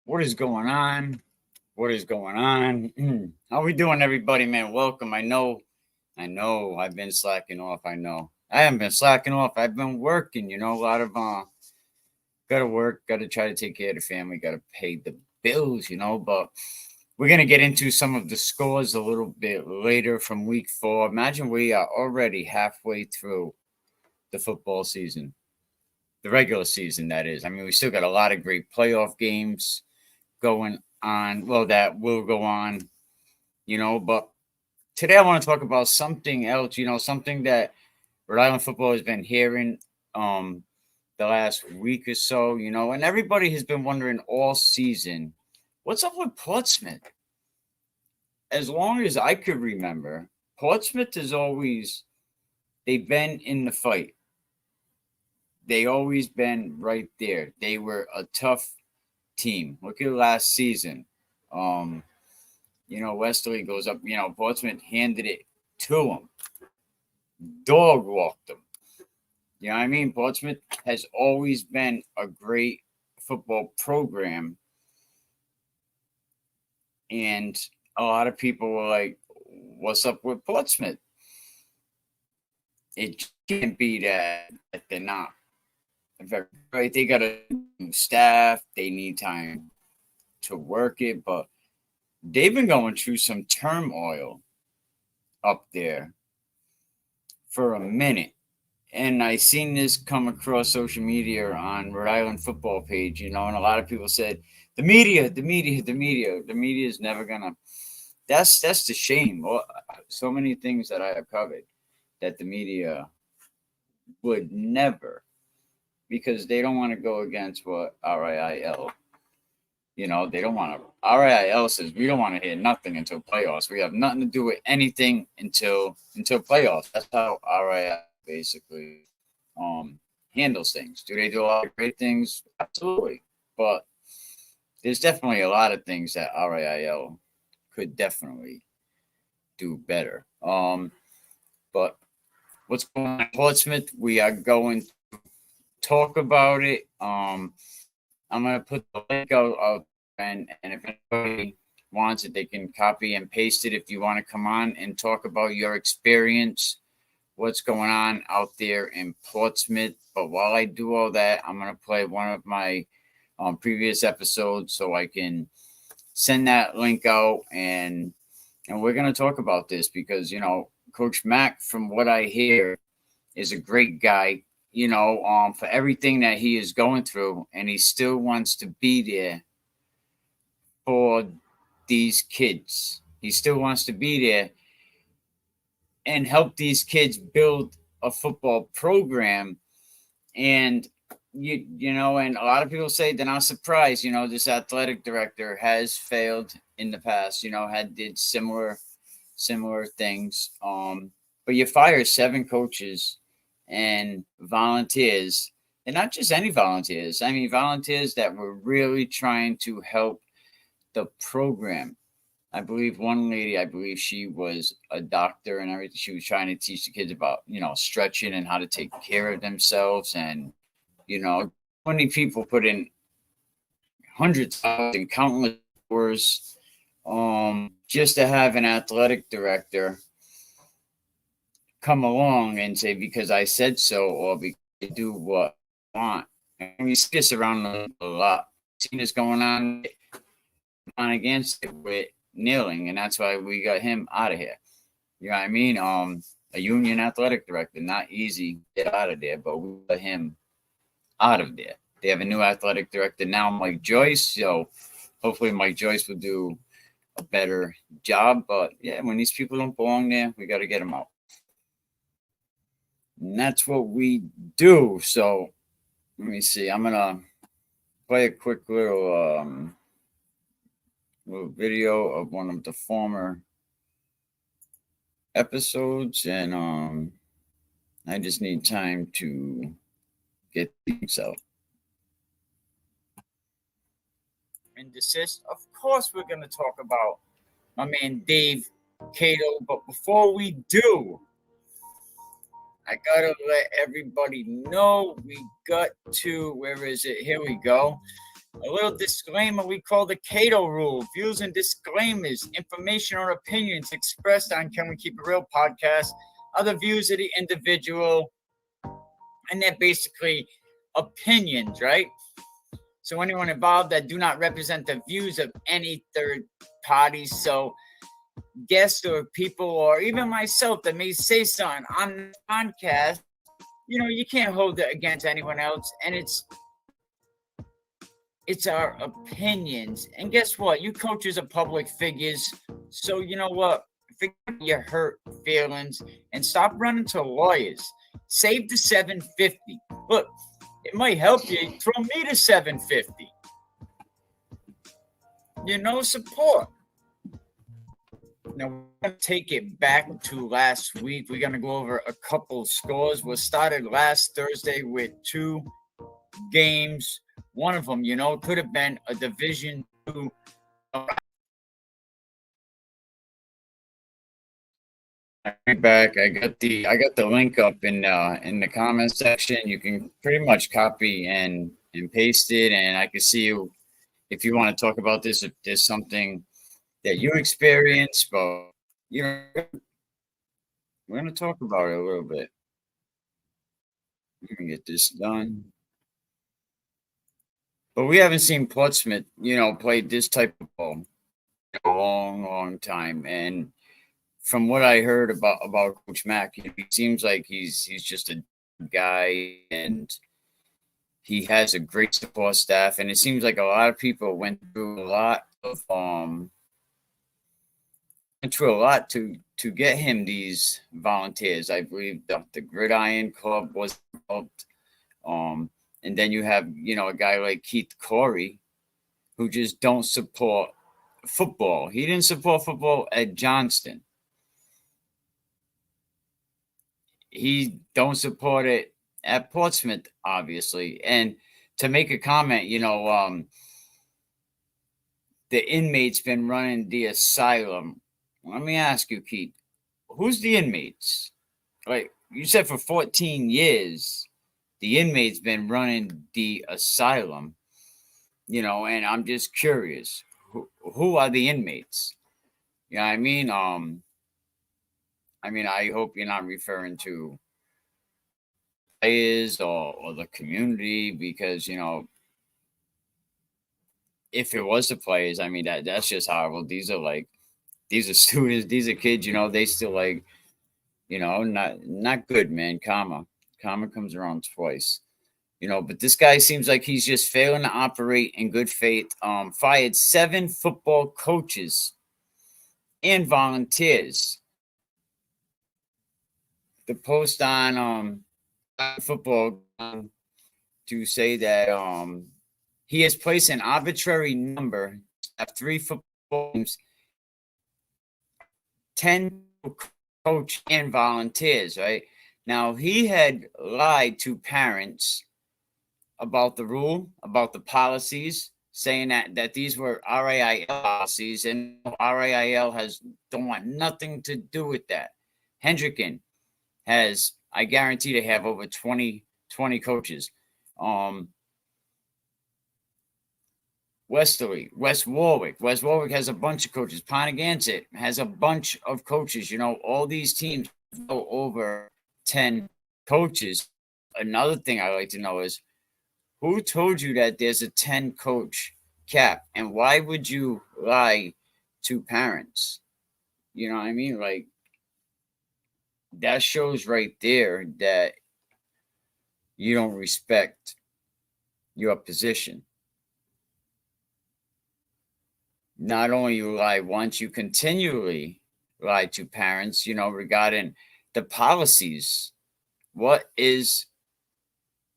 What is going on? What is going on? How we doing, everybody, man? Welcome. I know, I've been slacking off. I know. I haven't been slacking off. I've been working, a lot of gotta work, gotta try to take care of the family, gotta pay the bills, but we're gonna get into some of the scores a little bit later from week 4. Imagine we are already halfway through the football season. The regular season, that is. I mean, we still got a lot of great playoff games going on. Well, that will go on, but today I want to talk about something else, something that Rhode Island football has been hearing the last week or so, and everybody has been wondering all season, what's up with Portsmouth? As long as I could remember, Portsmouth has always, they've been in the fight. They always been right there. They were a tough team. Look at last season. Westerly goes up, Portsmouth handed it to them. Dog walked them. You know what I mean? Portsmouth has always been a great football program. And a lot of people were like, what's up with Portsmouth? It can't be that they're not. Right, they got a new staff. They need time to work it, but they've been going through some turmoil up there for a minute. And I seen this come across social media on Rhode Island football page, and a lot of people said, the media is never gonna. That's the shame. Well, so many things that I have covered that the media would never, because they don't want to go against what RIIL. They don't want to. RIIL says we don't want to hear nothing until playoffs. We have nothing to do with anything until playoffs. That's how RIIL basically handles things. Do they do a lot of great things? Absolutely. But there's definitely a lot of things that RIIL could definitely do better. But what's going on in Portsmouth? We are going to talk about it. I'm gonna put the link out and if anybody wants it, they can copy and paste it. If you want to come on and talk about your experience, what's going on out there in Portsmouth. But while I do all that, I'm gonna play one of my previous episodes so I can send that link out, and we're gonna talk about this because Coach Mack, from what I hear, is a great guy. For everything that he is going through, and he still wants to be there for these kids. He still wants to be there and help these kids build a football program. And and a lot of people say they're not surprised. This athletic director has failed in the past. Did similar things. But you fire 7 coaches and volunteers, and not just any volunteers. I mean, volunteers that were really trying to help the program. I believe one lady, she was a doctor and everything. She was trying to teach the kids about, stretching and how to take care of themselves. And, many people put in hundreds of and countless hours just to have an athletic director come along and say, because I said so, or because I do what I want. And we see this around a lot. Seen this going on against it with Kneeling, and that's why we got him out of here. You know what I mean? A union athletic director, not easy to get out of there, but we got him out of there. They have a new athletic director now, Mike Joyce. So hopefully Mike Joyce will do a better job. But yeah, when these people don't belong there, we got to get them out. And that's what we do. So let me see. I'm gonna play a quick little video of one of the former episodes, and I just need time to get things out. And desist. Of course, we're gonna talk about my man Dave Cato, but before we do, I gotta let everybody know we got to, where is it? Here we go. A little disclaimer we call the Cato Rule. Views and disclaimers, information or opinions expressed on Can We Keep It Real podcast are the views of the individual, and they're basically opinions, right? So anyone involved that do not represent the views of any third parties. So guests or people or even myself that may say something on the podcast, you can't hold it against anyone else. And it's our opinions. And guess what? You coaches are public figures. So you know what? Forget your hurt feelings and stop running to lawyers. Save the $750. Look, it might help you. Throw me to $750. Support. Now, we're going to take it back to last week. We're going to go over a couple scores. We started last Thursday with 2 games. One of them, could have been a Division II. Back. I got the link up in the comment section. You can pretty much copy and paste it, and I can see you if you want to talk about this. If there's something that you experienced, but we're going to talk about it a little bit. We can get this done. But we haven't seen Portsmouth, play this type of ball in a long, long time. And from what I heard about Coach Mack, he seems like he's just a guy, and he has a great support staff. And it seems like a lot of people went through a lot to get him these volunteers. I believe the Gridiron Club was involved. And then you have, a guy like Cory, who just don't support football. He didn't support football at Johnston. He don't support it at Portsmouth, obviously. And to make a comment, the inmates been running the asylum. Let me ask you, Keith, who's the inmates? Like you said, for 14 years, the inmates been running the asylum, and I'm just curious, who are the inmates? You know what I mean? I hope you're not referring to players or the community, because, if it was the players, that's just horrible. These are students, these are kids, they still not good, man. Karma comes around twice, but this guy seems like he's just failing to operate in good faith. Fired 7 football coaches and volunteers. The post on football to say that he has placed an arbitrary number of 3 football teams, 10 coach and volunteers, right? Now, he had lied to parents about the rule, about the policies, saying that these were RAIL policies, and RAIL don't want nothing to do with that. Hendricken has, I guarantee, they have over 20 coaches. West Warwick has a bunch of coaches. Pontigansett has a bunch of coaches. All these teams go over 10 coaches. Another thing I like to know is, who told you that there's a 10 coach cap, and why would you lie to parents? You know what I mean? Like, that shows right there that you don't respect your position. Not only you lie once, you continually lie to parents, regarding the policies. What is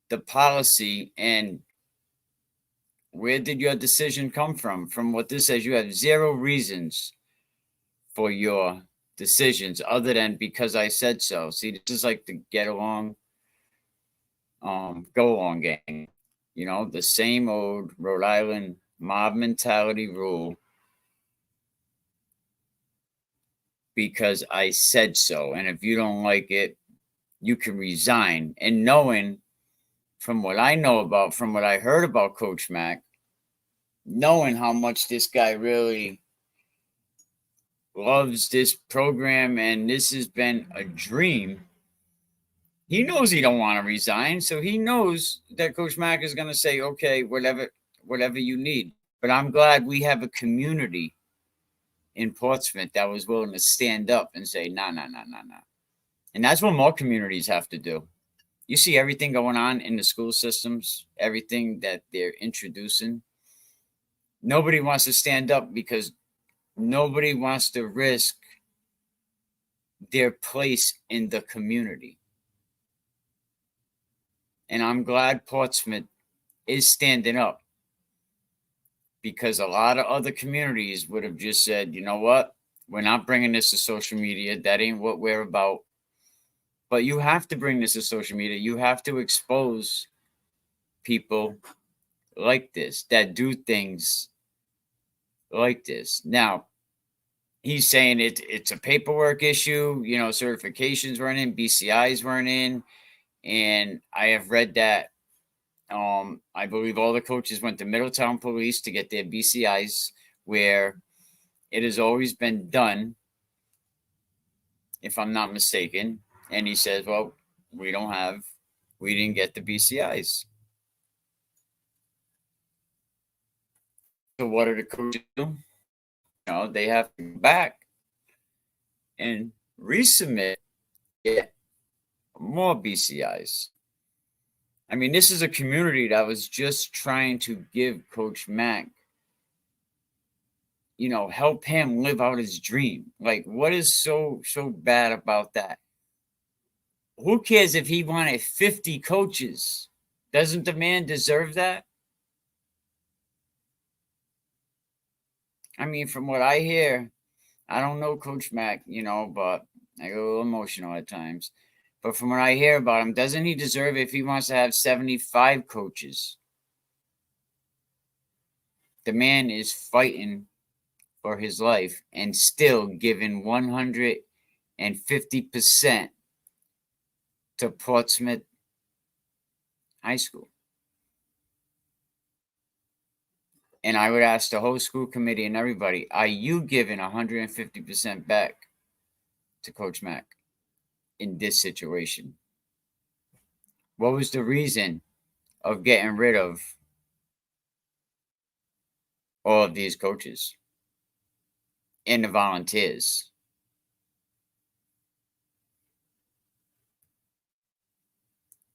the policy, and where did your decision come from? From what this says, you have 0 reasons for your decisions other than because I said so. See, this is like the get along, go along game. The same old Rhode Island mob mentality rule. Because I said so. And if you don't like it, you can resign. And knowing from what I know about, from what I heard about Coach Mack, knowing how much this guy really loves this program and this has been a dream. He knows he don't want to resign, so he knows that Coach Mack is going to say, okay, whatever you need. But I'm glad we have a community in Portsmouth that was willing to stand up and say, no, no, no, no, no. And that's what more communities have to do. You see everything going on in the school systems, everything that they're introducing. Nobody wants to stand up because nobody wants to risk their place in the community. And I'm glad Portsmouth is standing up, because a lot of other communities would have just said, you know what, we're not bringing this to social media. That ain't what we're about. But you have to bring this to social media. You have to expose people like this that do things like this. Now, he's saying it's a paperwork issue. You know, certifications weren't in, BCIs weren't in. And I have read that I believe all the coaches went to Middletown Police to get their BCIs, where it has always been done, if I'm not mistaken. And he says, well, we didn't get the BCIs. So what are the coaches do? You know, they have to go back and resubmit, get more BCIs. I mean, this is a community that was just trying to give Coach Mack, you know, help him live out his dream. Like, what is so bad about that? Who cares if he wanted 50 coaches? Doesn't the man deserve that? I mean, from what I hear, I don't know Coach Mack, you know, but I get a little emotional at times. But from what I hear about him, doesn't he deserve it if he wants to have 75 coaches? The man is fighting for his life and still giving 150% to Portsmouth High School. And I would ask the whole school committee and everybody, are you giving 150% back to Coach Mack in this situation? What was the reason of getting rid of all of these coaches and the volunteers?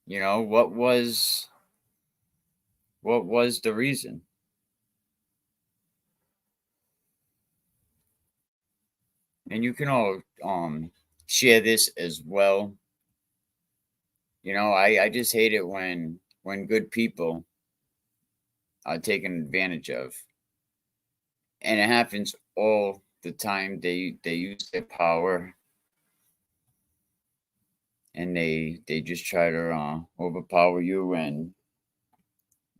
You know, what was the reason? And you can all share this as well. You know, I just hate it when good people are taken advantage of. And it happens all the time. They use their power and they just try to overpower you and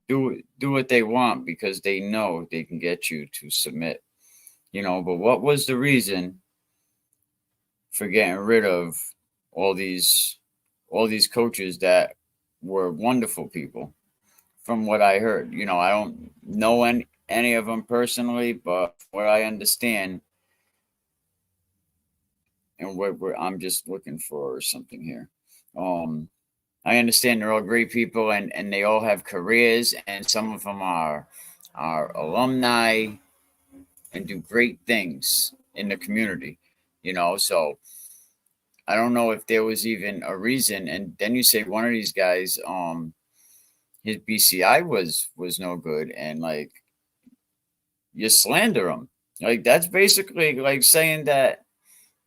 do what they want because they know they can get you to submit. You know, but what was the reason for getting rid of all these coaches that were wonderful people? From what I heard, you know, I don't know any of them personally, but what I understand, and what I'm just looking for something here. I understand they're all great people, and they all have careers, and some of them are alumni and do great things in the community, you know. So I don't know if there was even a reason. And then you say one of these guys, his BCI was no good, and like you slander him. Like that's basically like saying that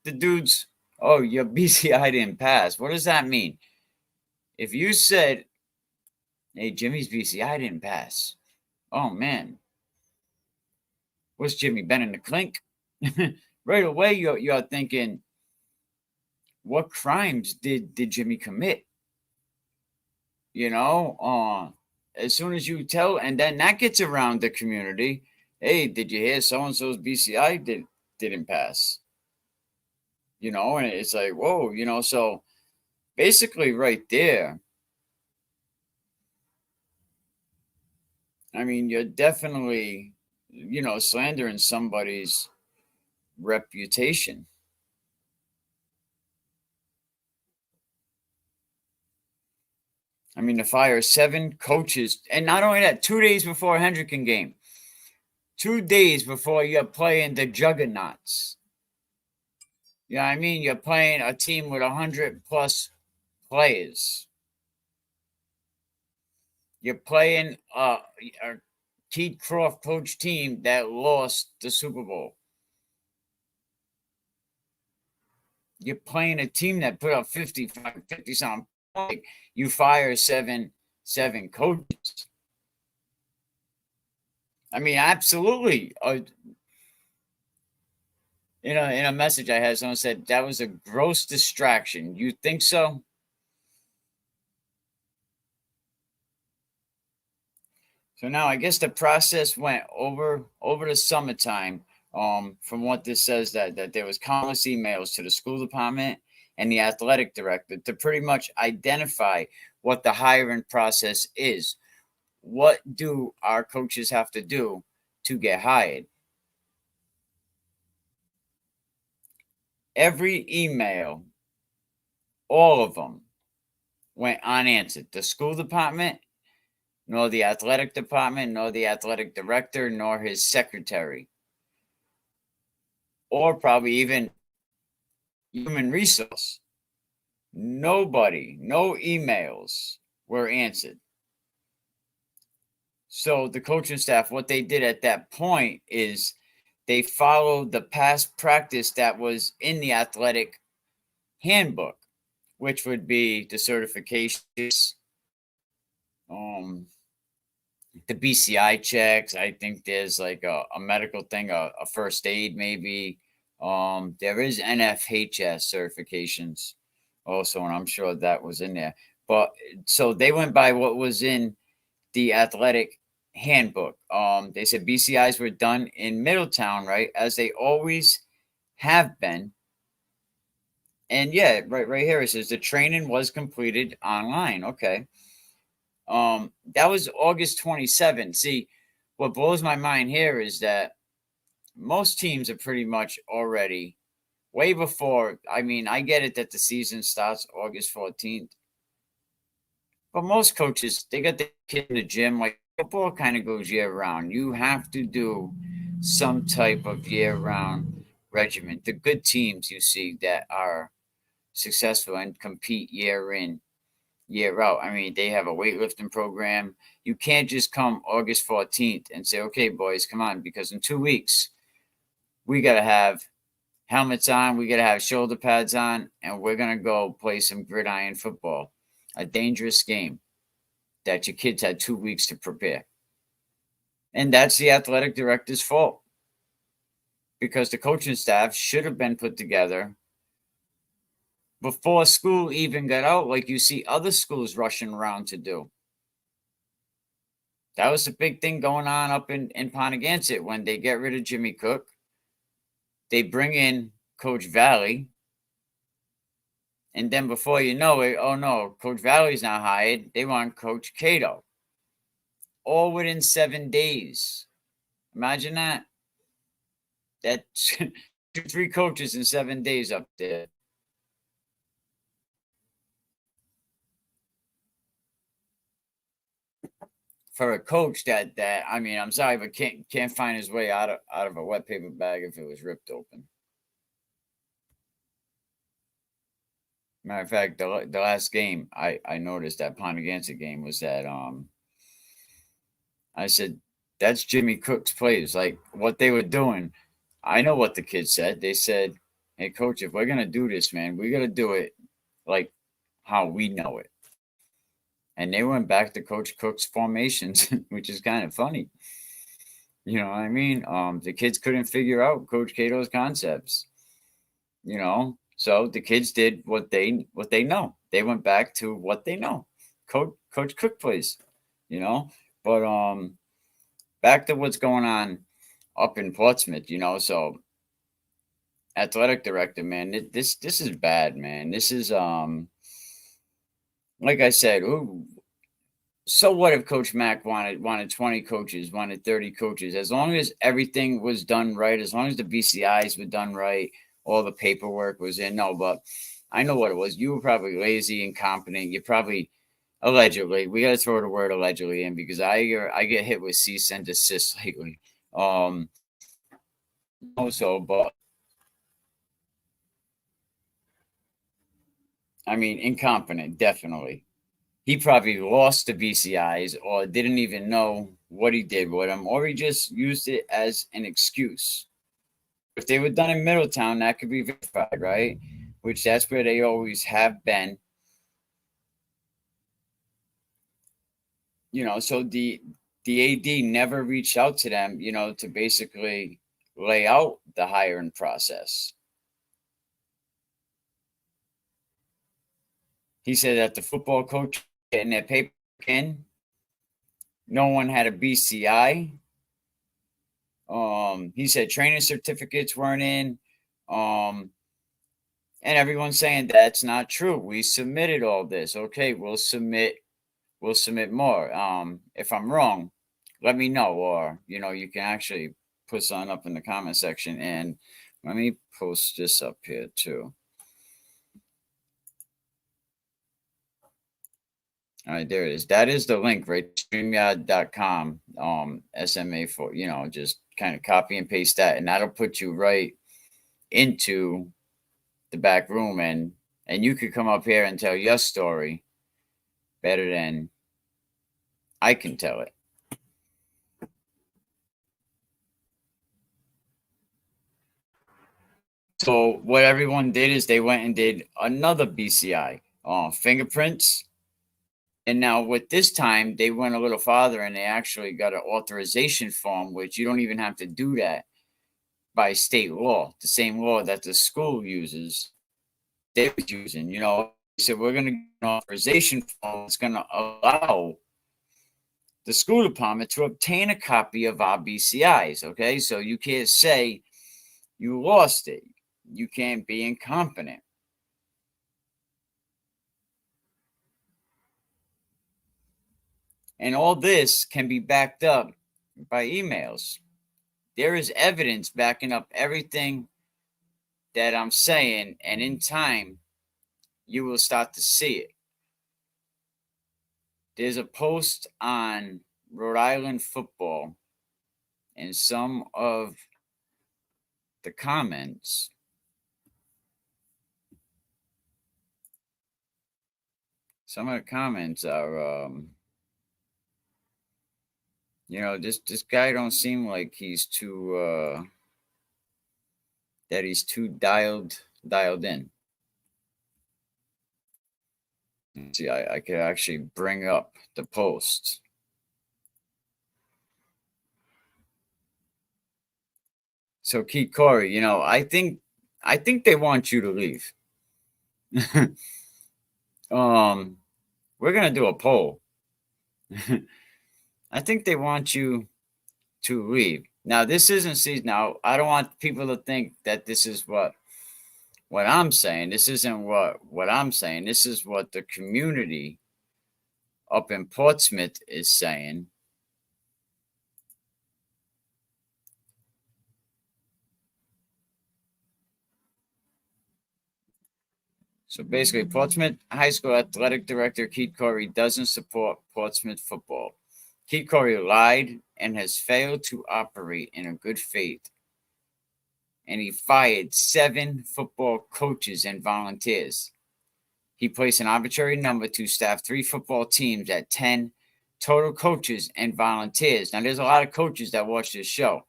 the dude's, oh, your BCI didn't pass. What does that mean? If you said, hey, Jimmy's BCI didn't pass, oh man, what's Jimmy been in the clink? Right away, you're thinking, what crimes did Jimmy commit? You know, as soon as you tell, and then that gets around the community. Hey, did you hear so and so's BCI didn't pass? You know, and it's like, whoa, you know. So basically, right there, I mean, you're definitely, slandering somebody's reputation. I mean, to fire 7 coaches, and not only that, 2 days before a Hendricken game, 2 days before you're playing the juggernauts. You know what I mean? You're playing a team with 100 plus players. You're playing a Keith Croft coach team that lost the Super Bowl. You're playing a team that put up 50 something. You fire seven coaches. I mean, absolutely. In a message I had, someone said that was a gross distraction. You think so? So now I guess the process went over the summertime. From what this says, that there was countless emails to the school department and the athletic director to pretty much identify what the hiring process is. What do our coaches have to do to get hired? Every email, all of them, went unanswered. The school department, nor the athletic department, nor the athletic director, nor his secretary, or probably even human resource. Nobody, no emails were answered. So the coaching staff, what they did at that point is they followed the past practice that was in the athletic handbook, which would be the certifications, the BCI checks. I think there's like a medical thing, a first aid maybe. There is NFHS certifications also, and I'm sure that was in there. But so they went by what was in the athletic handbook. They said BCIs were done in Middletown, right, as they always have been. And yeah, right here it says the training was completed online. Okay. That was August 27th. See, what blows my mind here is that most teams are pretty much already way before. I mean, I get it that the season starts August 14th, but most coaches, they got the kid in the gym. Like football kind of goes year round. You have to do some type of year round regimen. The good teams you see that are successful and compete year in, year out. I mean, they have a weightlifting program. You can't just come August 14th and say, okay, boys, come on, because in 2 weeks, we got to have helmets on, we got to have shoulder pads on, and we're going to go play some gridiron football, a dangerous game that your kids had 2 weeks to prepare. And that's the athletic director's fault because the coaching staff should have been put together before school even got out, like you see other schools rushing around to do. That was the big thing going on up in Pontiac when they get rid of Jimmy Cook. They bring in Coach Valley. And then before you know it, oh no, Coach Valley's not hired. They want Coach Cato. All within 7 days. Imagine that. That's 3 coaches in 7 days up there. For a coach that I mean, I'm sorry, but can't find his way out of a wet paper bag if it was ripped open. Matter of fact, the last game I noticed that Pontiac game was that I said that's Jimmy Cook's plays, like what they were doing. I know what the kids said. They said, "Hey, coach, if we're gonna do this, man, we gotta do it like how we know it." And they went back to Coach Cook's formations, which is kind of funny. You know what I mean? The kids couldn't figure out Coach Cato's concepts. So the kids did what they know. They went back to what they know. Coach Cook plays. But back to what's going on up in Portsmouth. So athletic director, man, this is bad, man. This is like I said, ooh, So what if Coach Mack wanted 20 coaches, wanted 30 coaches? As long as everything was done right, as long as the BCIs were done right, all the paperwork was in. No, but I know what it was. You were probably lazy, incompetent. You probably allegedly. We got to throw the word allegedly in because I get hit with cease and desist lately. Also, but I mean, incompetent, definitely. He probably lost the BCIs or didn't even know what he did with them, or he just used it as an excuse. If they were done in Middletown, that could be verified, right? Which that's where they always have been. So the AD never reached out to them, to basically lay out the hiring process. He said that the football coach getting their paper in, no one had a BCI. He said training certificates weren't in. And everyone's saying that's not true. We submitted all this. Okay, we'll submit more. If I'm wrong, let me know, or you can actually put something up in the comment section, and let me post this up here too. All right, there it is. That is the link, right? StreamYard.com, SMA for, just kind of copy and paste that, and that'll put you right into the back room, and you could come up here and tell your story better than I can tell it. So what everyone did is they went and did another BCI, fingerprints. And now with this time, they went a little farther and they actually got an authorization form, which you don't even have to do that by state law, the same law that the school uses. They were using, they said, we're going to get an authorization form that's going to allow the school department to obtain a copy of our BCIs. Okay, so you can't say you lost it. You can't be incompetent. And all this can be backed up by emails. There is evidence backing up everything that I'm saying, and in time, you will start to see it. There's a post on Rhode Island football, and some of the comments are this guy don't seem like he's too that he's too dialed in. See, I could actually bring up the post. So Keith Cory, I think they want you to leave. We're gonna do a poll. I think they want you to leave. Now, this isn't season. Now, I don't want people to think that this is what I'm saying. This isn't what I'm saying. This is what the community up in Portsmouth is saying. So basically, Portsmouth High School Athletic Director Keith Cory doesn't support Portsmouth football. Keith Cory lied and has failed to operate in a good faith. And he fired 7 football coaches and volunteers. He placed an arbitrary number to staff 3 football teams at 10 total coaches and volunteers. Now, there's a lot of coaches that watch this show.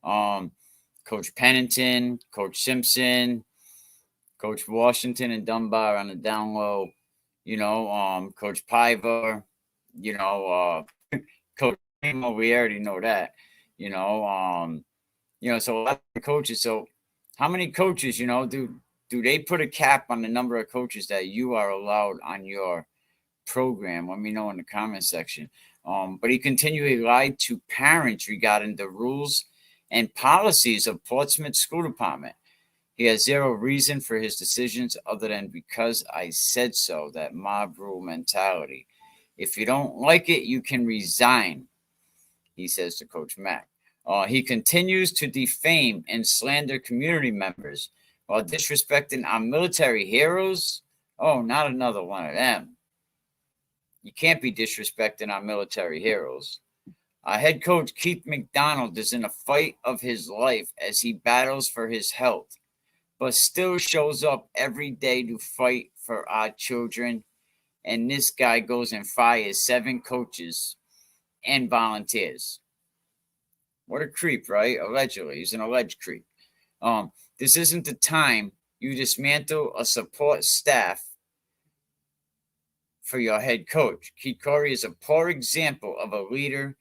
Coach Pennington, Coach Simpson, Coach Washington and Dunbar on the down low, Coach Piver, Coach Primo, we already know that, so a lot of coaches. So how many coaches, do they put a cap on the number of coaches that you are allowed on your program? Let me know in the comment section. But he continually lied to parents regarding the rules and policies of Portsmouth School Department. He has zero reason for his decisions other than because I said so, that mob rule mentality. If you don't like it, you can resign, he says to Coach Mack. He continues to defame and slander community members while disrespecting our military heroes. Oh, not another one of them. You can't be disrespecting our military heroes. Head coach Keith McDonald is in a fight of his life as he battles for his health, but still shows up every day to fight for our children. And this guy goes and fires 7 coaches and volunteers. What a creep, right? Allegedly. He's an alleged creep. This isn't the time you dismantle a support staff for your head coach. Cory is a poor example of a leader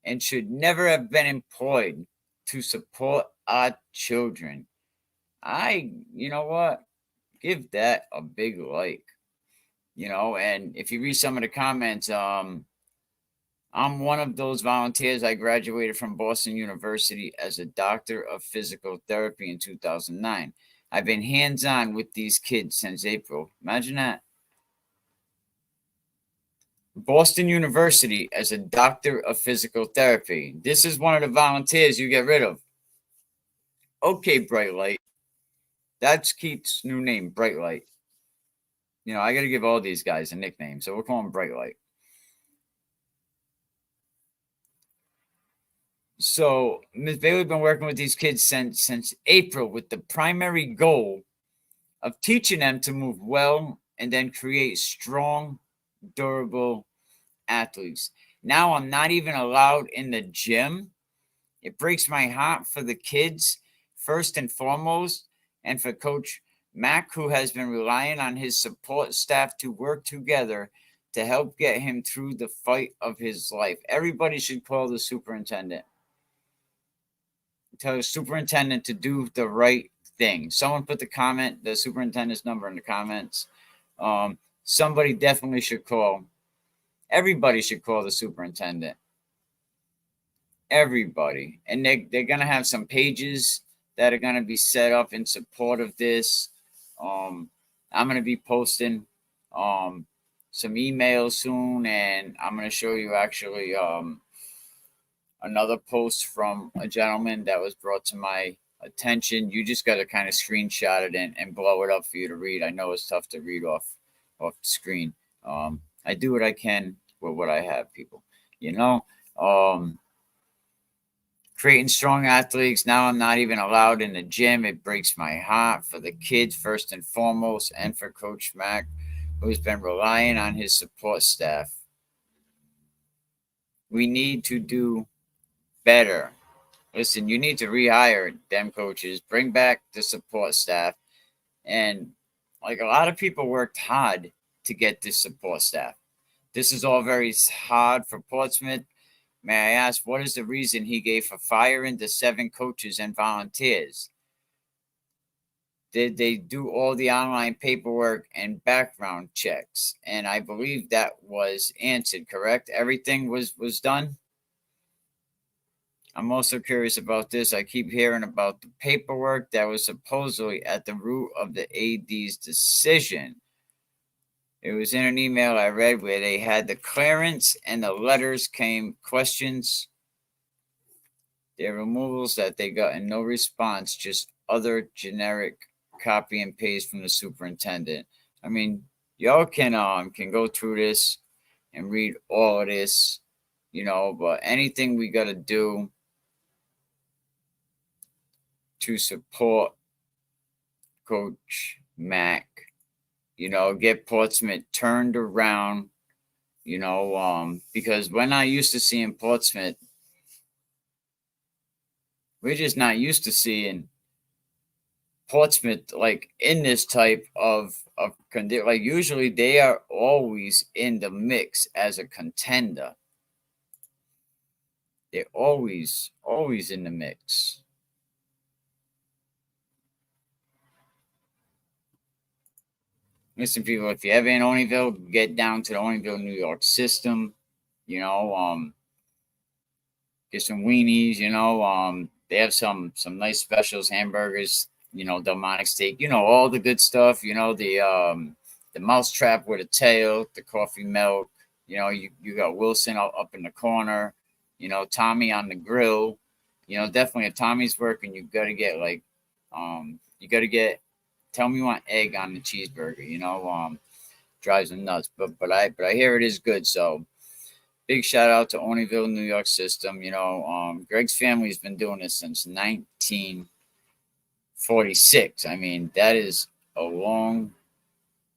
and should never have been employed to support our children. You know what? Give that a big like. And if you read some of the comments, I'm one of those volunteers. I graduated from Boston University as a doctor of physical therapy in 2009. I've been hands-on with these kids since April. Imagine that. Boston University as a doctor of physical therapy. This is one of the volunteers you get rid of. Okay, Bright Light. That's Keith's new name, Bright Light. I got to give all these guys a nickname, so we'll call him Bright Light. So Ms. Bailey's been working with these kids since April with the primary goal of teaching them to move well and then create strong, durable athletes. Now I'm not even allowed in the gym. It breaks my heart for the kids, first and foremost, and for Coach Mack, who has been relying on his support staff to work together to help get him through the fight of his life. Everybody should call the superintendent. Tell the superintendent to do the right thing. Someone put the superintendent's number in the comments. Somebody definitely should call. Everybody should call the superintendent. Everybody. And they're going to have some pages that are going to be set up in support of this. I'm going to be posting some emails soon, and I'm going to show you actually another post from a gentleman that was brought to my attention. You just got to kind of screenshot it and blow it up for you to read. I know it's tough to read off the screen. I do what I can with what I have, people. Creating strong athletes. Now I'm not even allowed in the gym. It breaks my heart for the kids, first and foremost, and for Coach Mack, who's been relying on his support staff. We need to do better. Listen, you need to rehire them coaches, bring back the support staff. And a lot of people worked hard to get this support staff. This is all very hard for Portsmouth. May I ask, what is the reason he gave for firing the 7 coaches and volunteers? Did they do all the online paperwork and background checks? And I believe that was answered, correct? Everything was done? I'm also curious about this. I keep hearing about the paperwork that was supposedly at the root of the AD's decision. It was in an email I read where they had the clearance and the letters came questions. Their removals that they got and no response, just other generic copy and paste from the superintendent. I mean, y'all can go through this and read all of this, but anything we got to do to support Coach Mack, get Portsmouth turned around, because we're not used to seeing Portsmouth. We're just not used to seeing Portsmouth in this type of usually they are always in the mix as a contender. They're always in the mix. Listen, people, if you ever in Oneyville, get down to the Oneyville, New York system. Get some weenies. They have some nice specials, hamburgers. Demonic steak. All the good stuff. The mousetrap with a tail, the coffee milk. You know, you got Wilson up in the corner, you know, Tommy on the grill. You know, definitely if Tommy's working, you got to get like, you got to get, tell me you want egg on the cheeseburger, you know, drives them nuts. But I hear it is good. So big shout out to Oneyville, New York system. You know, Greg's family's been doing this since 1946. I mean, that is a long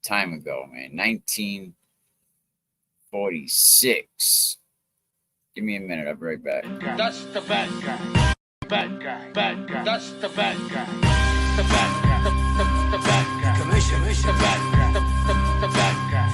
time ago, man. 1946. Give me a minute. I'll be right back. That's the bad guy. Bad guy. Bad guy. That's the bad guy. The bad guy. The bad guy. Commission. The bad guy. The bad guy.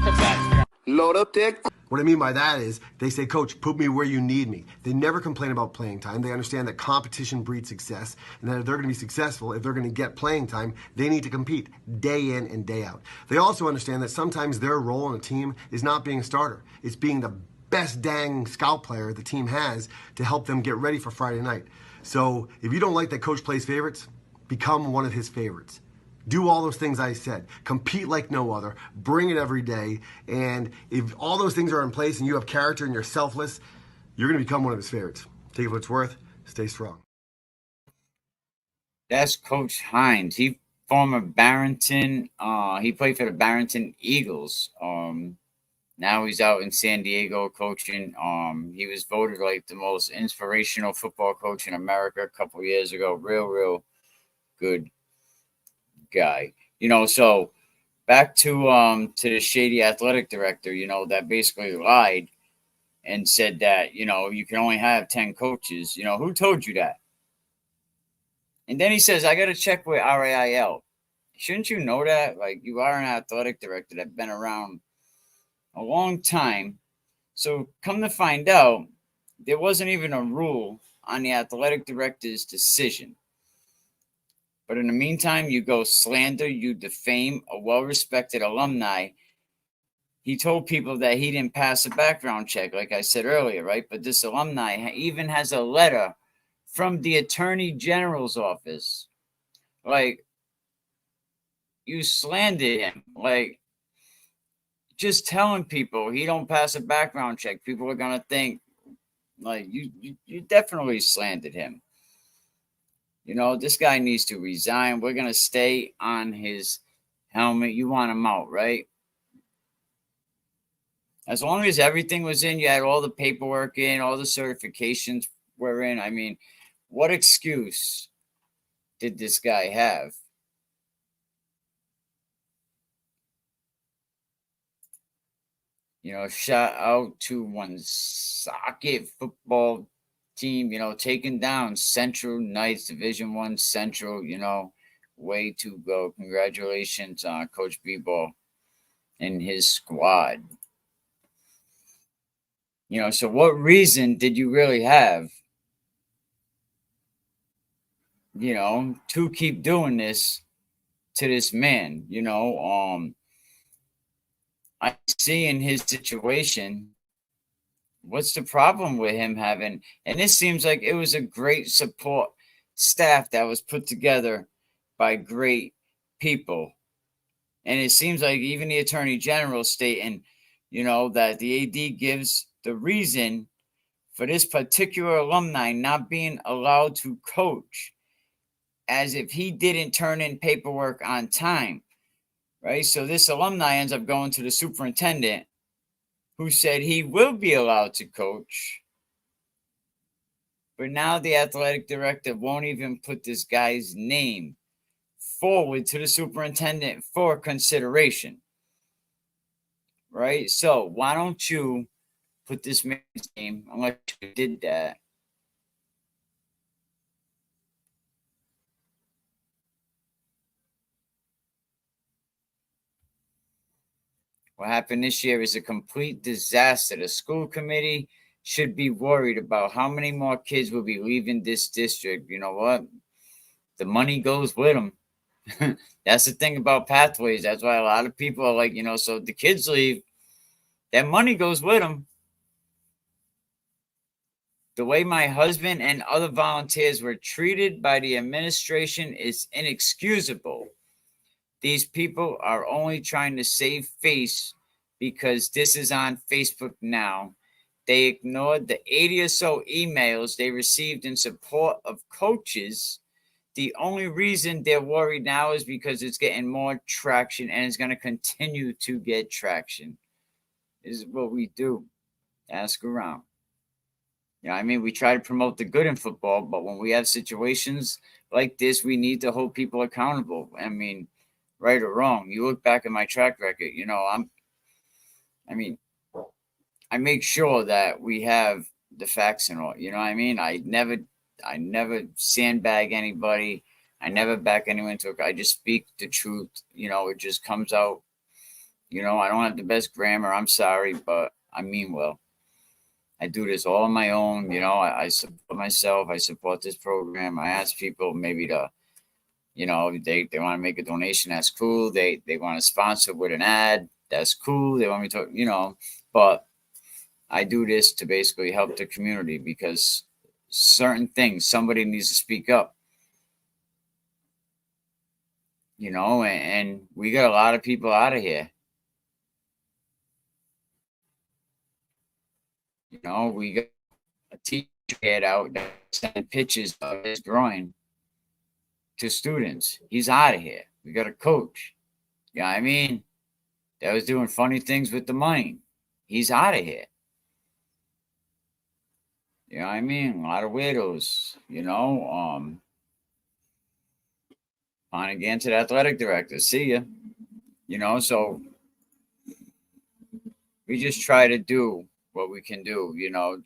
The bad guy. Load up, Dick. What I mean by that is they say, Coach, put me where you need me. They never complain about playing time. They understand that competition breeds success, and that if they're going to be successful, if they're going to get playing time, they need to compete day in and day out. They also understand that sometimes their role on a team is not being a starter. It's being the best dang scout player the team has to help them get ready for Friday night. So if you don't like that Coach plays favorites, become one of his favorites. Do all those things I said. Compete like no other. Bring it every day. And if all those things are in place and you have character and you're selfless, you're going to become one of his favorites. Take it for what it's worth. Stay strong. That's Coach Hines. He former Barrington. He played for the Barrington Eagles. Now he's out in San Diego coaching. He was voted like the most inspirational football coach in America a couple years ago. Real good guy. You know, so back to the shady athletic director, you know, that basically lied and said that, you know, you can only have 10 coaches. You know, who told you that? And then he says, I got to check with RAIL. Shouldn't you know that? Like, you are an athletic director that's been around a long time. So come to find out, there wasn't even a rule on the athletic director's decision. But in the meantime, you go slander, you defame a well-respected alumni. He told people that he didn't pass a background check, like I said earlier, right? But this alumni even has a letter from the Attorney General's office. Like, you slandered him. Like, just telling people he don't pass a background check, people are going to think, like, you definitely slandered him. You know, this guy needs to resign. We're going to stay on his helmet. You want him out, right? As long as everything was in, you had all the paperwork in, all the certifications were in. I mean, what excuse did this guy have? You know, shout out to Woonsocket football team, you know, taking down Central Knights, Division I Central, you know, way to go. Congratulations on Coach B-Ball and his squad. You know, so what reason did you really have, you know, to keep doing this to this man? You know, I see in his situation, what's the problem with him having, and this seems like it was a great support staff that was put together by great people. And it seems like even the Attorney General stating, you know, that the AD gives the reason for this particular alumni not being allowed to coach as if he didn't turn in paperwork on time, right? So this alumni ends up going to the superintendent, who said he will be allowed to coach. But now the athletic director won't even put this guy's name forward to the superintendent for consideration. Right? So why don't you put this man's name, unless you did that? What happened this year is a complete disaster. The school committee should be worried about how many more kids will be leaving this district. You know what? The money goes with them. That's the thing about pathways. That's why a lot of people are like, you know, so the kids leave, that money goes with them. The way my husband and other volunteers were treated by the administration is inexcusable. These people are only trying to save face because this is on Facebook now. They ignored the 80 or so emails they received in support of coaches. The only reason they're worried now is because it's getting more traction and it's going to continue to get traction. This is what we do. Ask around. You know, I mean, we try to promote the good in football, but when we have situations like this, we need to hold people accountable. I mean, right or wrong, you look back at my track record, you know, I make sure that we have the facts and all, you know what I mean? I never sandbag anybody. I never back anyone to it. I just speak the truth. You know, it just comes out. You know, I don't have the best grammar. I'm sorry, but I mean well. I do this all on my own. You know, I support myself. I support this program. I ask people maybe to, you know, they want to make a donation. That's cool. They want to sponsor with an ad. That's cool. They want me to, you know, but I do this to basically help the community because certain things, somebody needs to speak up. You know, and we got a lot of people out of here. You know, we got a teacher head out that sent pictures of his groin to students. He's out of here. We got a coach. You know what I mean? That was doing funny things with the money. He's out of here. You know what I mean? A lot of weirdos, you know. On again to the athletic director. See ya. You know, so we just try to do what we can do, you know.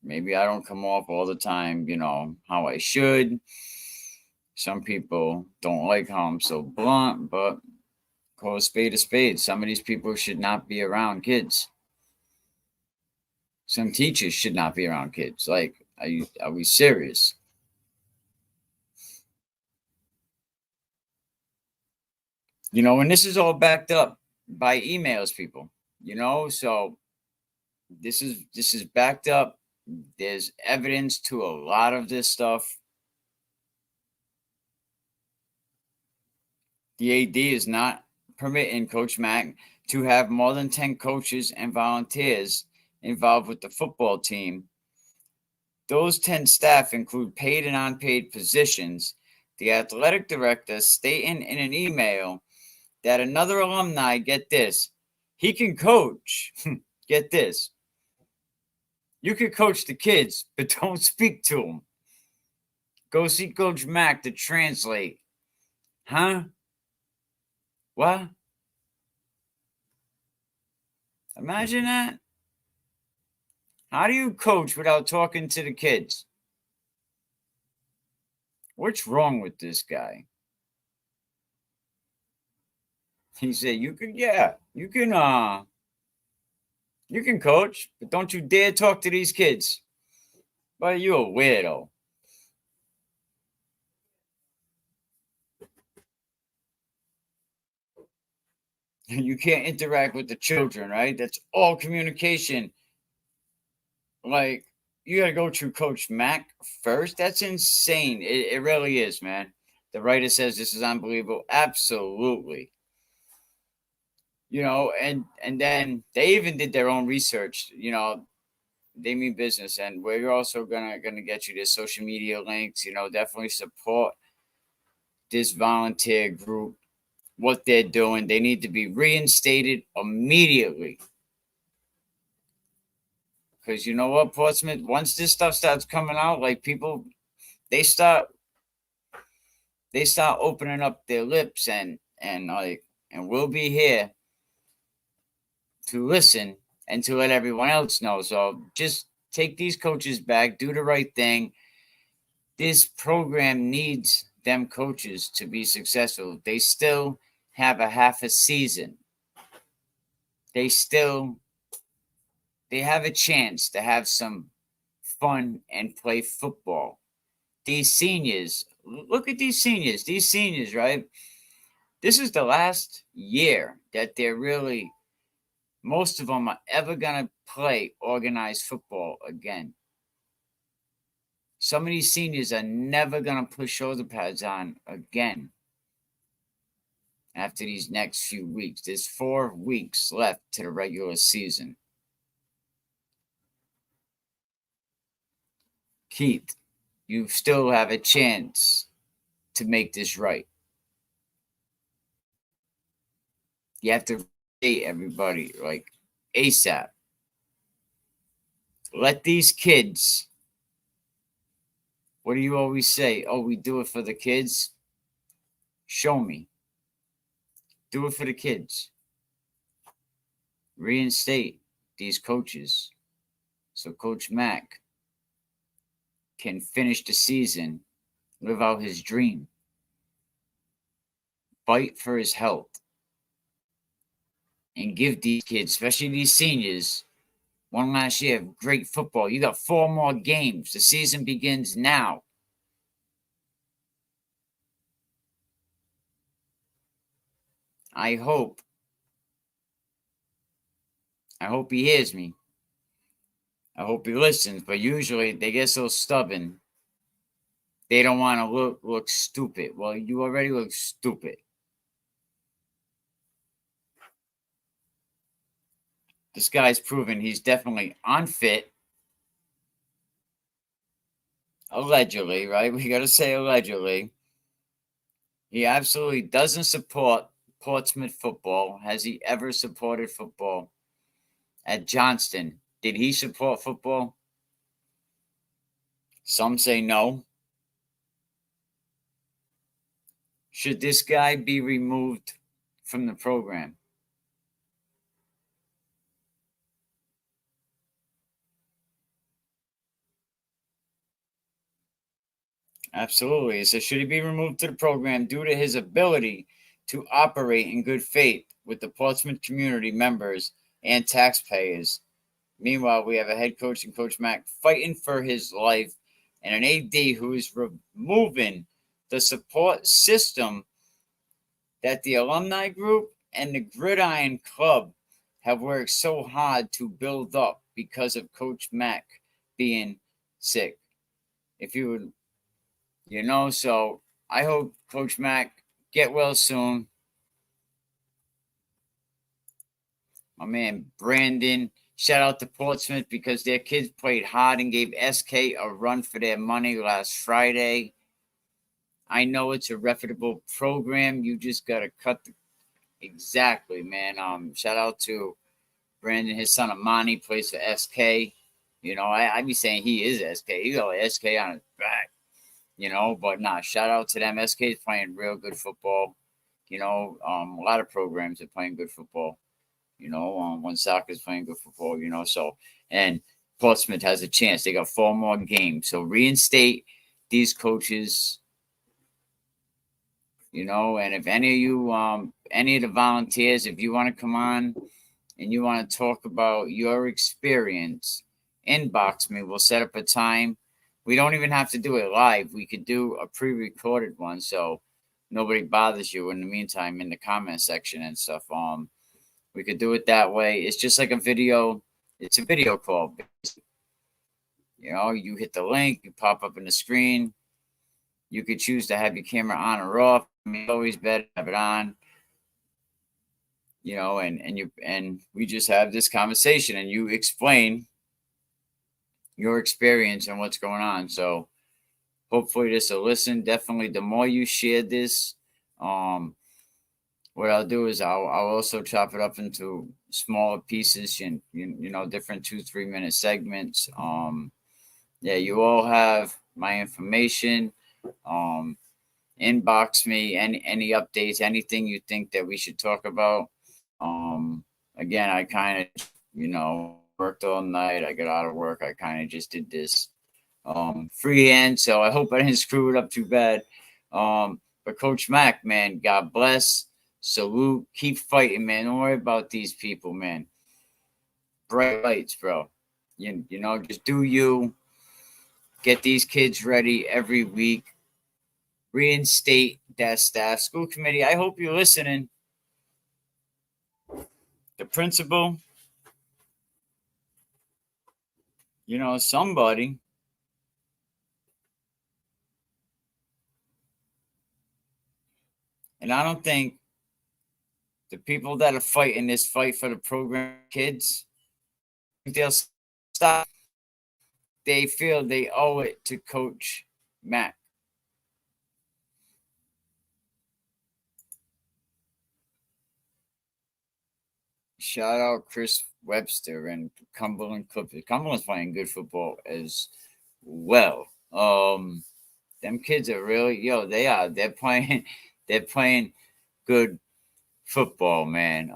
Maybe I don't come off all the time, you know, how I should. Some people don't like how I'm so blunt, but call a spade a spade. Some of these people should not be around kids. Some teachers should not be around kids. Like, are we serious? You know, and this is all backed up by emails, people. You know, so this is backed up. There's evidence to a lot of this stuff. The AD is not permitting Coach Mack to have more than 10 coaches and volunteers involved with the football team. Those 10 staff include paid and unpaid positions. The athletic director stating in an email that another alumni, get this, he can coach. Get this. You can coach the kids, but don't speak to them. Go see Coach Mack to translate. Huh? What? Imagine that. How do you coach without talking to the kids? What's wrong with this guy? He said, you can coach, but don't you dare talk to these kids. But you're a weirdo. You can't interact with the children, right? That's all communication. Like, you got to go through Coach Mack first. That's insane. It really is, man. The writer says this is unbelievable. Absolutely. You know, and then they even did their own research. You know, they mean business, and we're also gonna get you the social media links. You know, definitely support this volunteer group. What they're doing, they need to be reinstated immediately. Because you know what, Portsmouth, once this stuff starts coming out, like people, they start opening up their lips and we'll be here to listen and to let everyone else know. So just take these coaches back, do the right thing. This program needs them coaches to be successful. They still have a half a season. They have a chance to have some fun and play football. These seniors, look at these seniors, right? This is the last year that they're really, most of them are ever going to play organized football again. Some of these seniors are never going to put shoulder pads on again. after these next few weeks. There's 4 weeks left to the regular season. Keith, you still have a chance to make this right. You have to date everybody like ASAP. Let these kids, what do you always say? Oh, we do it for the kids. Show me. Do it for the kids. Reinstate these coaches so Coach Mack can finish the season, live out his dream, fight for his health, and give these kids, especially these seniors, one last year of great football. You got 4 more games. The season begins now. I hope he hears me. I hope he listens, but usually they get so stubborn. They don't want to look stupid. Well, you already look stupid. This guy's proven he's definitely unfit. Allegedly, right? We got to say allegedly. He absolutely doesn't support Portsmouth football. Has he ever supported football? At Johnston, did he support football? Some say no. Should this guy be removed from the program? Absolutely. So should he be removed to the program due to his ability to operate in good faith with the Portsmouth community members and taxpayers? Meanwhile, we have a head coach and Coach Mack fighting for his life and an AD who is removing the support system that the alumni group and the Gridiron Club have worked so hard to build up because of Coach Mack being sick. If you would, so I hope Coach Mack get well soon. My man Brandon, shout out to Portsmouth because their kids played hard and gave SK a run for their money last Friday. I know it's a reputable program. You just got to cut the... Exactly, man. Shout out to Brandon. His son Amani plays for SK. I be saying he is SK. He got like SK on his back. But nah, shout out to them. SK is playing real good football. A lot of programs are playing good football. When soccer is playing good football, so, and Portsmouth has a chance. They got 4 more games. So reinstate these coaches, and if any of you, any of the volunteers, if you want to come on and you want to talk about your experience, inbox me. We'll set up a time. We don't even have to do it live. We could do a pre-recorded one so nobody bothers you in the meantime in the comment section and stuff. We could do it that way. It's just like a video. It's a video call. You hit the link, you pop up in the screen. You could choose to have your camera on or off. It's always better to have it on. And we just have this conversation and you explain your experience and what's going on. So hopefully this will listen. Definitely the more you share this, what I'll do is I'll also chop it up into smaller pieces and, different 2-3 minute segments. You all have my information. Inbox me any updates, anything you think that we should talk about. Again, I kind of, worked all night. I got out of work. I kind of just did this freehand. So I hope I didn't screw it up too bad. But Coach Mack, man, God bless. Salute. Keep fighting, man. Don't worry about these people, man. Bright lights, bro. Just do you. Get these kids ready every week. Reinstate that staff. School committee, I hope you're listening. The principal, somebody. And I don't think the people that are fighting this fight for the program kids, they'll stop. They feel they owe it to Coach Mack. Shout out Chris Webster and Cumberland Clippers. Cumberland's playing good football as well. Them kids are really they are. They're playing good football, man.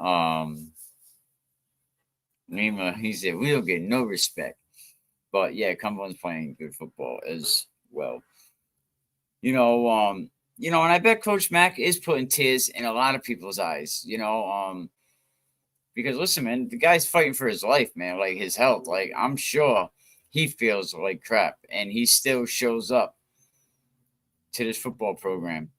Lima, he said we don't get no respect. But yeah, Cumberland's playing good football as well. And I bet Coach Mack is putting tears in a lot of people's eyes, because listen, man, the guy's fighting for his life, man, like his health. Like, I'm sure he feels like crap, and he still shows up to this football program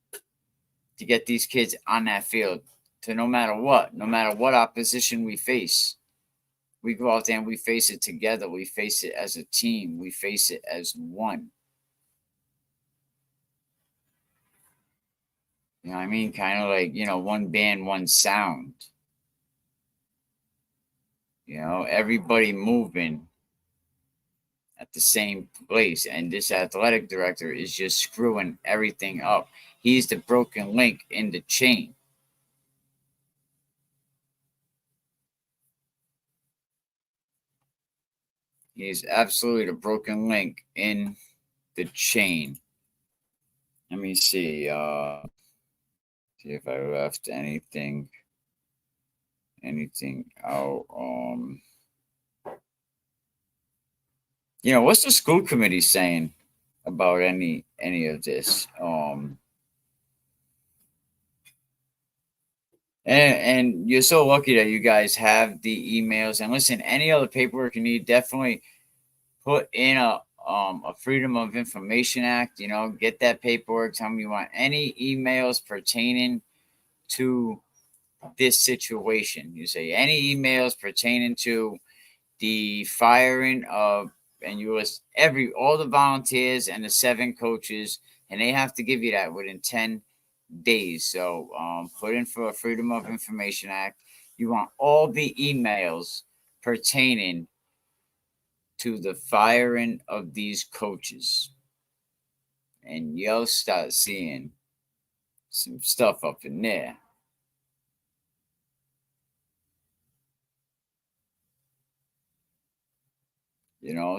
to get these kids on that field, to no matter what opposition we face. We go out there and we face it together. We face it as a team. We face it as one. You know what I mean? Kind of like, one band, one sound. Everybody moving at the same place. And this athletic director is just screwing everything up. He's the broken link in the chain. He's absolutely the broken link in the chain. Let me see. See if I left anything out. What's the school committee saying about any of this? And you're so lucky that you guys have the emails. And listen, any other paperwork you need, definitely put in a Freedom of Information Act. Get that paperwork. Tell me you want any emails pertaining to this situation. You say any emails pertaining to the firing of, and you list all the volunteers and the 7 coaches, and they have to give you that within 10 days. So put in for a Freedom of Information Act. You want all the emails pertaining to the firing of these coaches, and you'll start seeing some stuff up in there.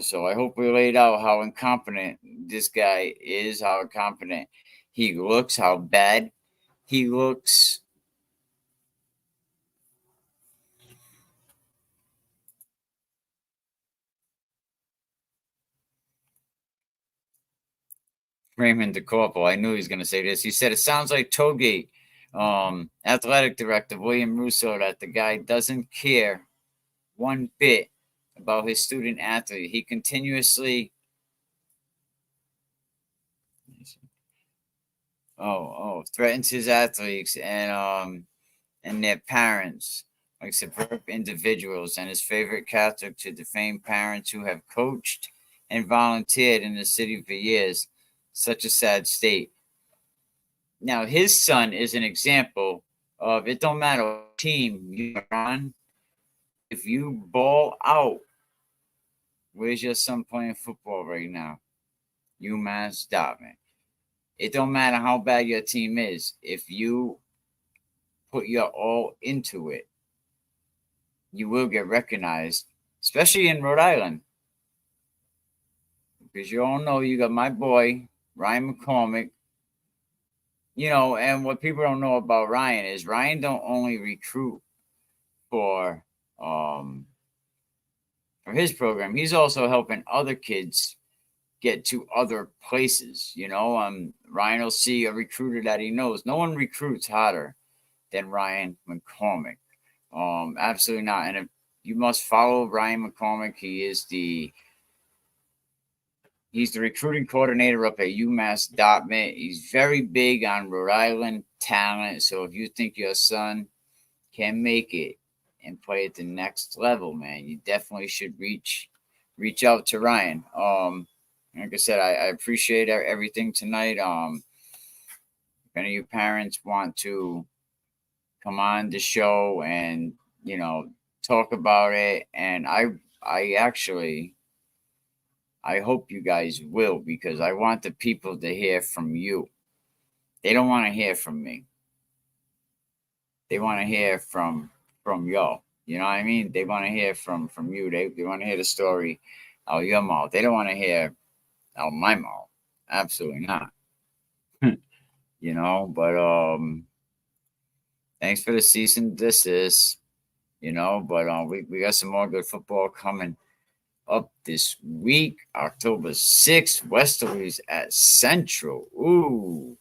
So I hope we laid out how incompetent this guy is, how incompetent he looks, how bad he looks. Raymond DeCorpo, I knew he was going to say this. He said, it sounds like Togate, athletic director William Russo, that the guy doesn't care one bit about his student athlete. He continuously threatens his athletes and their parents, like superb individuals, and his favorite Catholic to defame parents who have coached and volunteered in the city for years. Such a sad state. Now, his son is an example of, it don't matter what team you're on, if you ball out. Where's your son playing football right now? UMass Dartmouth. It don't matter how bad your team is. If you put your all into it, you will get recognized, especially in Rhode Island. Because you all know you got my boy, Ryan McCormick. And what people don't know about Ryan is Ryan don't only recruit for his program. He's also helping other kids get to other places. Ryan will see a recruiter that he knows. No one recruits harder than Ryan McCormick. Absolutely not. And if you must follow Ryan McCormick, he's the recruiting coordinator up at UMass Dartmouth. He's very big on Rhode Island talent. So if you think your son can make it and play at the next level, man, you definitely should reach out to Ryan. Like I said, I appreciate everything tonight. If any of you parents want to come on the show and, you know, talk about it. And I hope you guys will, because I want the people to hear from you. They don't want to hear from me. They want to hear from y'all. You know what I mean? They want to hear from you. They want to hear the story out your mouth. They don't want to hear out my mouth. Absolutely not. You know, but thanks for the cease and desist. You know, but we got some more good football coming up this week. October 6th, Westerly's at Central. Ooh.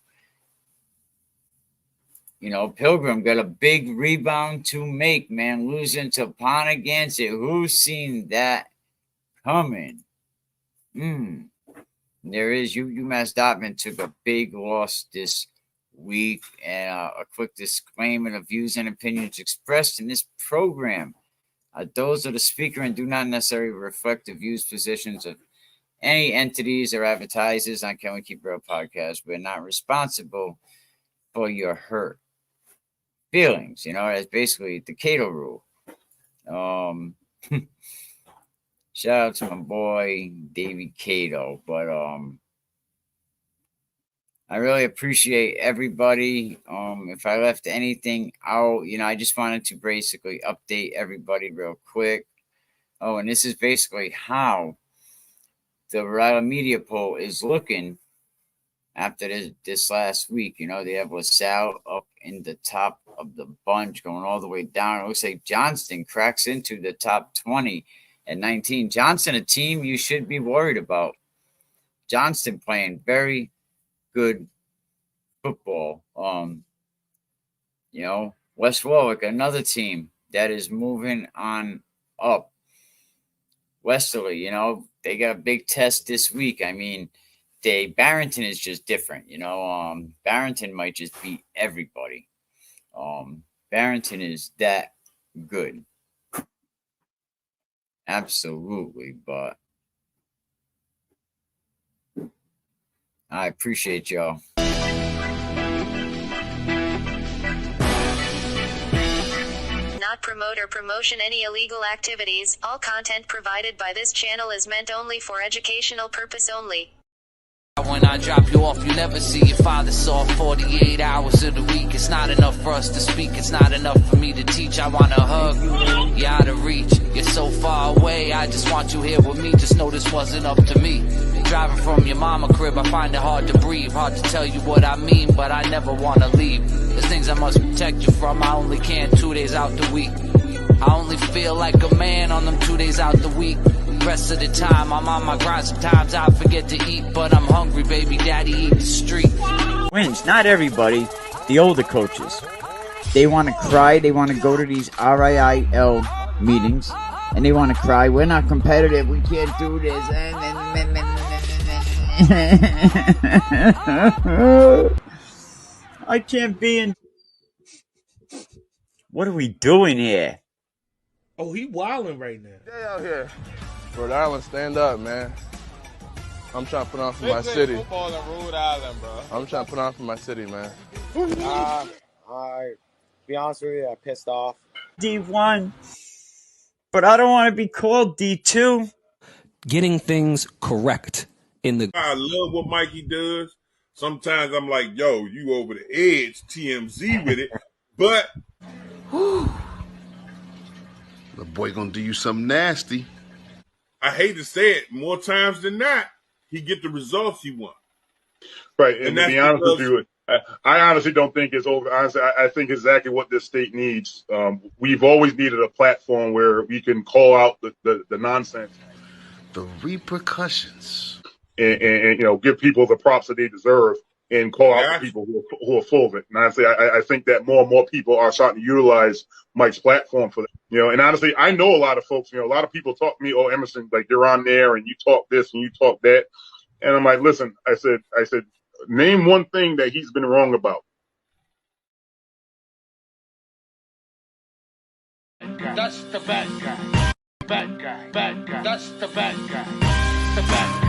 You know, Pilgrim got a big rebound to make, man. Losing to Ponegants. Who's seen that coming? There is UMass Dartmouth took a big loss this week. And a quick disclaimer: the views and opinions expressed in this program are those of the speaker and do not necessarily reflect the views, positions of any entities or advertisers on Can We Keep Real podcast. We're not responsible for your hurt feelings. You know, that's basically the Cato rule. Shout out to my boy Davey Cato. But I really appreciate everybody. If I left anything out, you know, I just wanted to basically update everybody real quick. Oh, and this is basically how the Rhode Island media poll is looking after this last week. You know, they have LaSalle up in the top of the bunch, going all the way down. It looks like Johnston cracks into the top 20 at 19. Johnston, a team you should be worried about. Johnston playing very good football. You know, West Warwick, another team that is moving on up. Westerly, you know, they got a big test this week. I mean, Barrington is just different, you know. Barrington might just beat everybody. Barrington is that good. Absolutely, but I appreciate y'all. Not promote or promotion any illegal activities. All content provided by this channel is meant only for educational purpose only. When I drop you off, you never see your father, saw 48 hours of the week. It's not enough for us to speak, it's not enough for me to teach. I wanna hug you, you're out of reach. You're so far away, I just want you here with me. Just know this wasn't up to me. Driving from your mama crib, I find it hard to breathe. Hard to tell you what I mean, but I never wanna leave. There's things I must protect you from, I only can 2 days out the week. I only feel like a man on them 2 days out the week. Rest of the time, I'm on my grind. Sometimes I forget to eat, but I'm hungry, baby daddy, eat the street. Wins, not everybody. The older coaches. They want to cry. They want to go to these RIIL meetings, and they want to cry. We're not competitive. We can't do this. I can't be in. What are we doing here? Oh, he wilding right now. They out here. Rhode Island, stand up, man. I'm trying to put on for my city. Football in Rhode Island, bro. I'm trying to put on for my city, man. Be honest with you, I'm pissed off. D1, but I don't want to be called D2. Getting things correct in the. I love what Mikey does. Sometimes I'm like, yo, you over the edge, TMZ with it. But the boy gonna do you something nasty. I hate to say it, more times than not, he get the results he want. Right, and to be honest with you, I honestly don't think it's over. Honestly, I think exactly what this state needs. We've always needed a platform where we can call out the nonsense, the repercussions, and you know, give people the props that they deserve, and call out the people who are full of it. And honestly, I think that more and more people are starting to utilize Mike's platform for that. You know, and honestly, I know a lot of folks. You know, a lot of people talk to me, "Oh, Emerson, like you're on there, and you talk this and you talk that," and I'm like, "Listen," I said, name one thing that he's been wrong about. That's the bad guy. Bad guy. Bad guy. That's the bad guy. The bad guy.